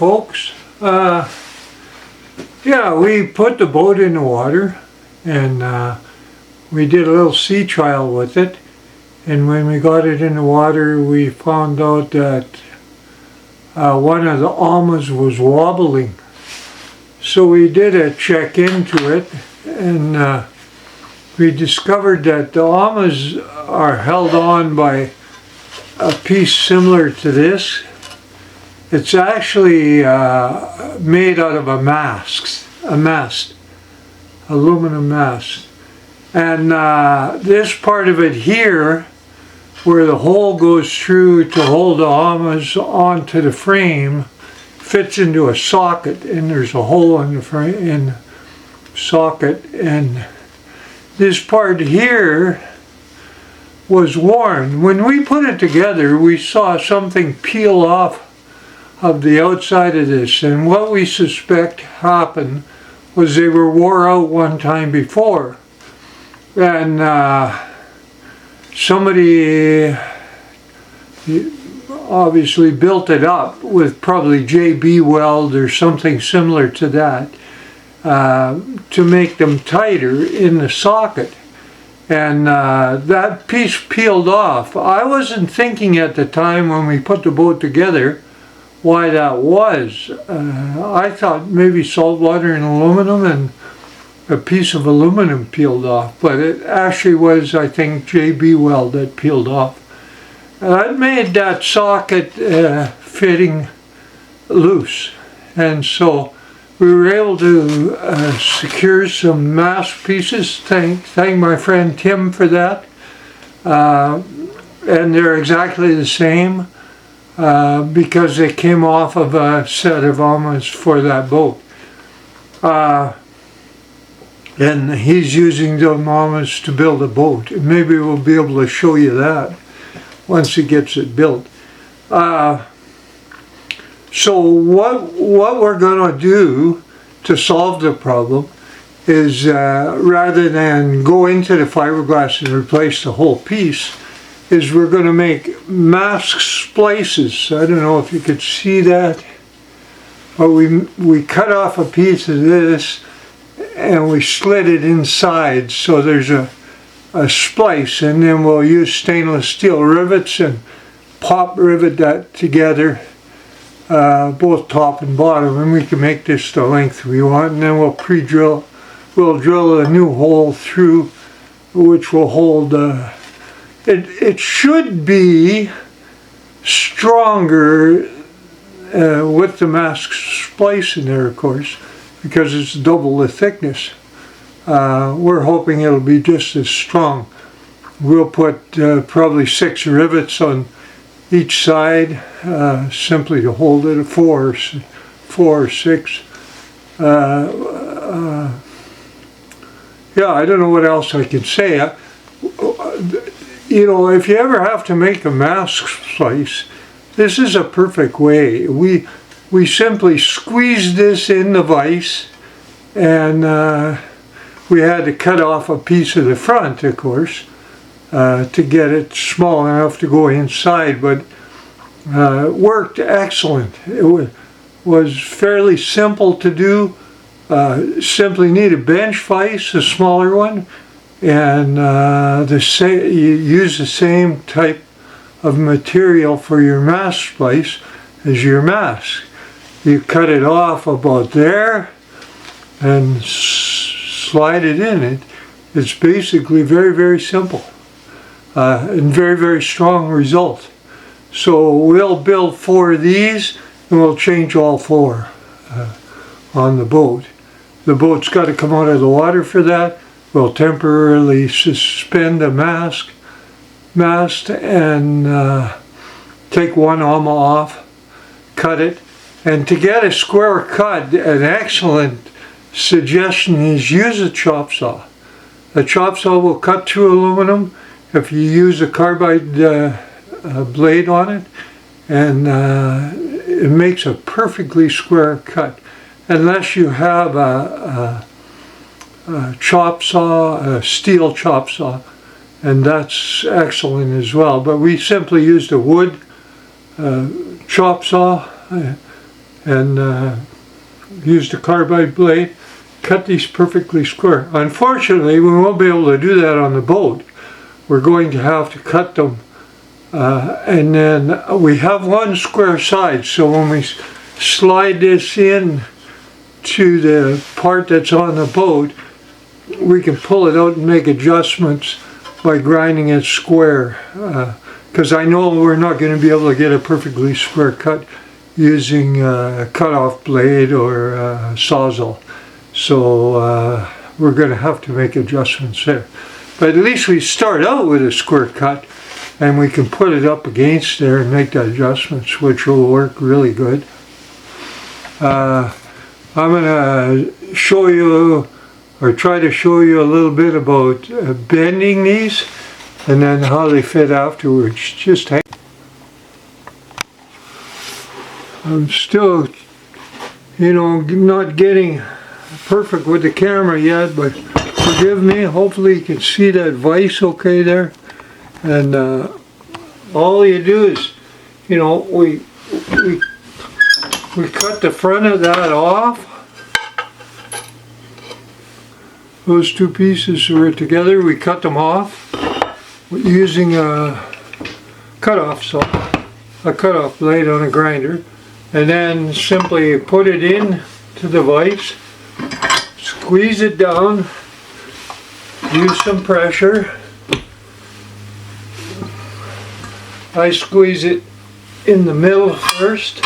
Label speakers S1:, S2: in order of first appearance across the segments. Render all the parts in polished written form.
S1: folks. Yeah, we put the boat in the water and we did a little sea trial with it, and when we got it in the water we found out that one of the almas was wobbling. So we did a check into it, and we discovered that the almas are held on by a piece similar to this. It's actually made out of a mast, aluminum mast. And this part of it here, where the hole goes through to hold the almas onto the frame, fits into a socket, and there's a hole in the frame, in the socket, and this part here was worn. When we put it together, we saw something peel off of the outside of this, and what we suspect happened was they were wore out one time before, and somebody obviously built it up with probably JB weld or something similar to that to make them tighter in the socket. And that piece peeled off. I wasn't thinking at the time when we put the boat together why that was. I thought maybe salt water and aluminum, and a piece of aluminum peeled off, but it actually was, I think, JB weld that peeled off. That made that socket fitting loose, and so we were able to secure some mast pieces. Thank my friend Tim for that, and they're exactly the same because they came off of a set of almas for that boat. And he's using those almas to build a boat. Maybe we'll be able to show you that once he gets it built. So what we're going to do to solve the problem is rather than go into the fiberglass and replace the whole piece, is we're going to make mast splices. I don't know if you could see that, but we cut off a piece of this and we slid it inside so there's a splice, and then we'll use stainless steel rivets and pop rivet that together, both top and bottom, and we can make this the length we want, and then we'll drill a new hole through which will hold it should be stronger with the mast splice in there, of course, because it's double the thickness. We're hoping it'll be just as strong. We'll put probably 6 rivets on each side, simply to hold it, 4 or 6. Yeah, I don't know what else I can say. You know, if you ever have to make a mast splice, this is a perfect way. We simply squeezed this in the vise, and we had to cut off a piece of the front, of course, to get it small enough to go inside, but it worked excellent. It was fairly simple to do. Simply need a bench vise, a smaller one, and you use the same type of material for your mast splice as your mast. You cut it off about there and slide it in. It's basically very, very simple and very, very strong result. So we'll build 4 of these, and we'll change all 4 on the boat. The boat's got to come out of the water for that. We'll temporarily suspend the mast and take one alma off, cut it, and to get a square cut, an excellent suggestion is use a chop saw. A chop saw will cut through aluminum if you use a carbide blade on it, and it makes a perfectly square cut. Unless you have a chop saw, a steel chop saw, and that's excellent as well. But we simply used a wood chop saw, and used a carbide blade, cut these perfectly square. Unfortunately, we won't be able to do that on the boat. We're going to have to cut them, and then we have one square side, so when we slide this in to the part that's on the boat, we can pull it out and make adjustments by grinding it square, because I know we're not going to be able to get a perfectly square cut using a cut-off blade or a sawzall. So we're going to have to make adjustments there. But at least we start out with a square cut, and we can put it up against there and make the adjustments, which will work really good. I'm going to show you, or try to show you a little bit about bending these, and then how they fit afterwards. Just hang. I'm still, not getting perfect with the camera yet, but forgive me. Hopefully you can see that vise okay there. And all you do is, we cut the front of that off. Those two pieces were together. We cut them off using a cut-off blade on a grinder, and then simply put it in to the vise, squeeze it down, use some pressure. I squeeze it in the middle first.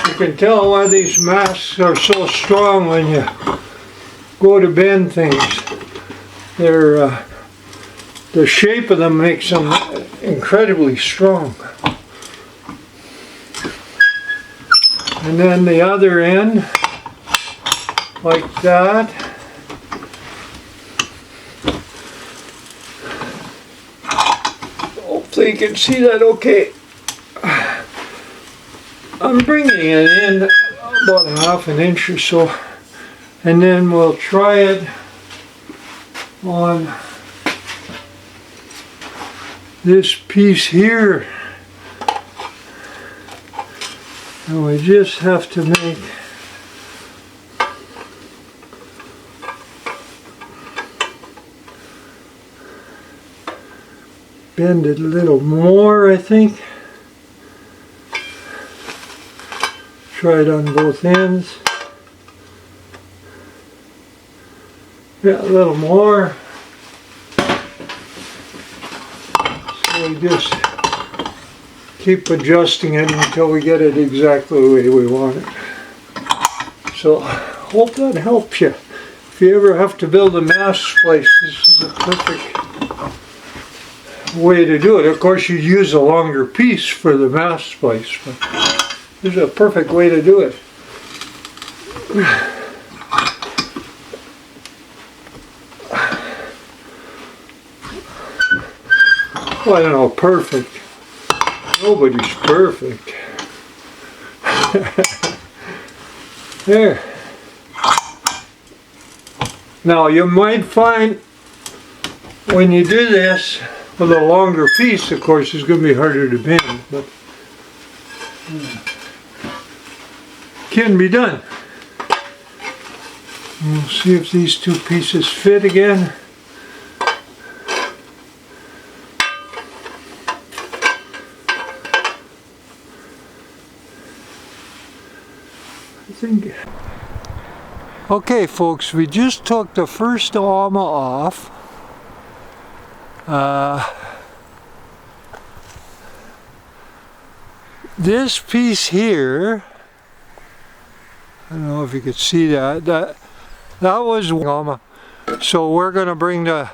S1: You can tell why these masts are so strong when you go to bend things. The shape of them makes them incredibly strong. And then the other end, like that. Hopefully you can see that okay. I'm bringing it in about a half an inch or so, and then we'll try it on this piece here, and we just have to bend it a little more, I think. Try it on both ends. Yeah, a little more. So we just keep adjusting it until we get it exactly the way we want it. So hope that helps you. If you ever have to build a mast splice, this is a perfect way to do it. Of course, you use a longer piece for the mast splice, but this is a perfect way to do it. Well, I don't know, perfect. Nobody's perfect. There. Now you might find when you do this with a longer piece, of course, it's going to be harder to bend, but can be done. We'll see if these two pieces fit again. Okay folks, we just took the first armor off. This piece here, I don't know if you could see that was armor. So we're going to bring the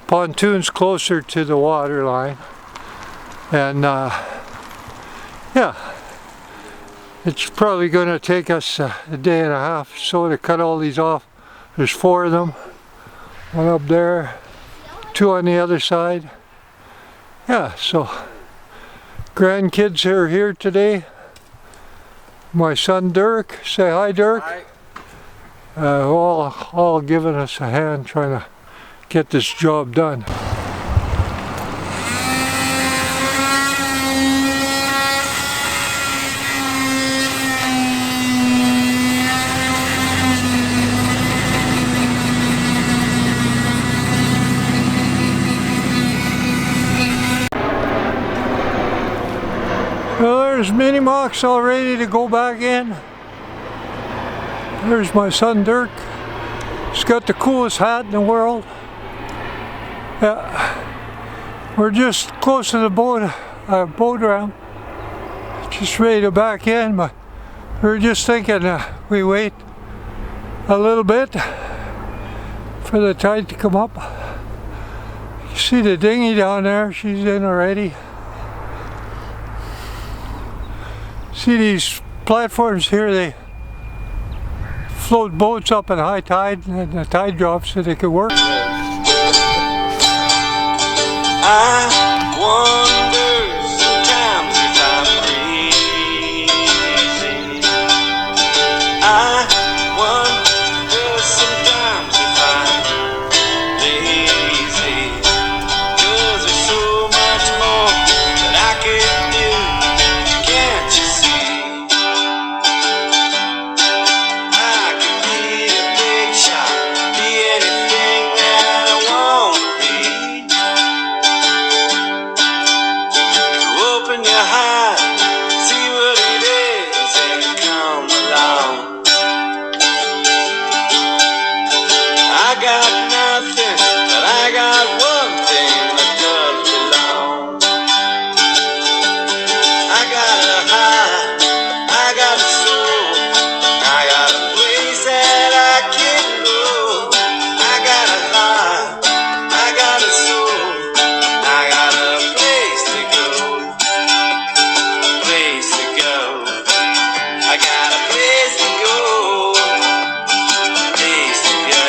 S1: pontoons closer to the water line, and yeah, it's probably going to take us a day and a half so to cut all these off. There's 4 of them, one up there, 2 on the other side. Yeah, so grandkids are here today. My son Dirk, say hi Dirk.
S2: Hi.
S1: All giving us a hand trying to get this job done. Well, there's Mini Mox all ready to go back in. There's my son Dirk. He's got the coolest hat in the world. Yeah, we're just close to the boat ramp. Just ready to back in, but we were just thinking we wait a little bit for the tide to come up. You see the dinghy down there, she's in already. See these platforms here, they float boats up at high tide, and the tide drops so they could work.
S2: I wonder sometimes if I'm crazy. I wonder sometimes if I'm lazy. 'Cause there's so much more that I could do. Can't you see? I could be a big shot, be anything that I want to be. Open your heart, see what it is, and come along. I got nothing, but I got one thing that does belong. I got a heart, I got a soul, I got a place that I can go. I got a heart, I got a soul, I got a place to go. Place to go. I got a place to go. Place to go.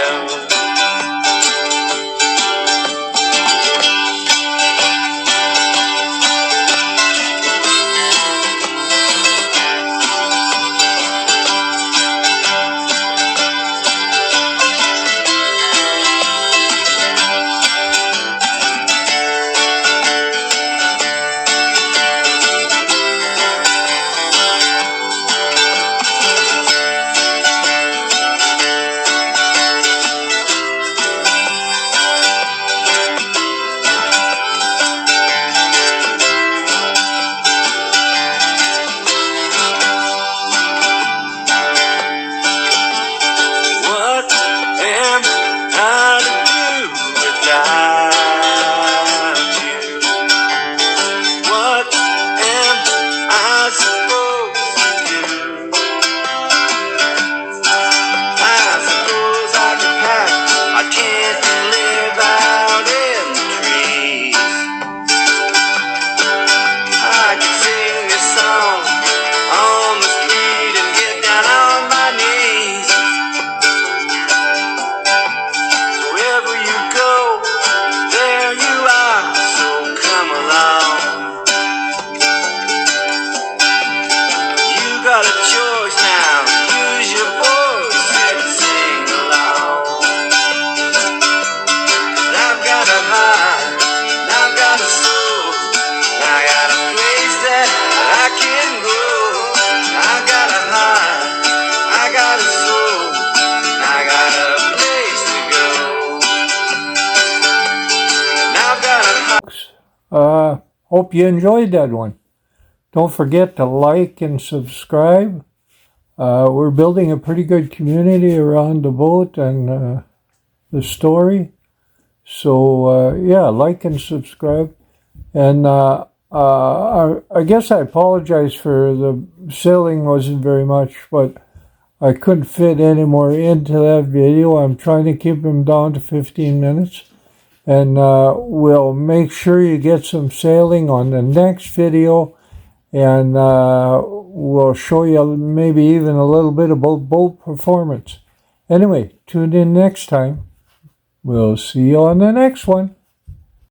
S2: What am I to do without you? What am I supposed to do? I suppose I can pack my tent and live out in the trees. I can sing this song on the street and get down on my knees. Wherever you go, there you are, so come along. You got a choice now, use your voice and sing along. 'Cause I've got a heart, and I've got a soul, and I got a place that I can go. I've got a heart, I got a soul, and I got a place to go. And I've got a heart.
S1: Hope you enjoyed that one. Don't forget to like and subscribe. We're building a pretty good community around the boat and the story. So yeah, like and subscribe. And I guess I apologize for the sailing wasn't very much, but I couldn't fit any more into that video. I'm trying to keep them down to 15 minutes. And we'll make sure you get some sailing on the next video. And we'll show you maybe even a little bit about boat performance. Anyway, tune in next time. We'll see you on the next one.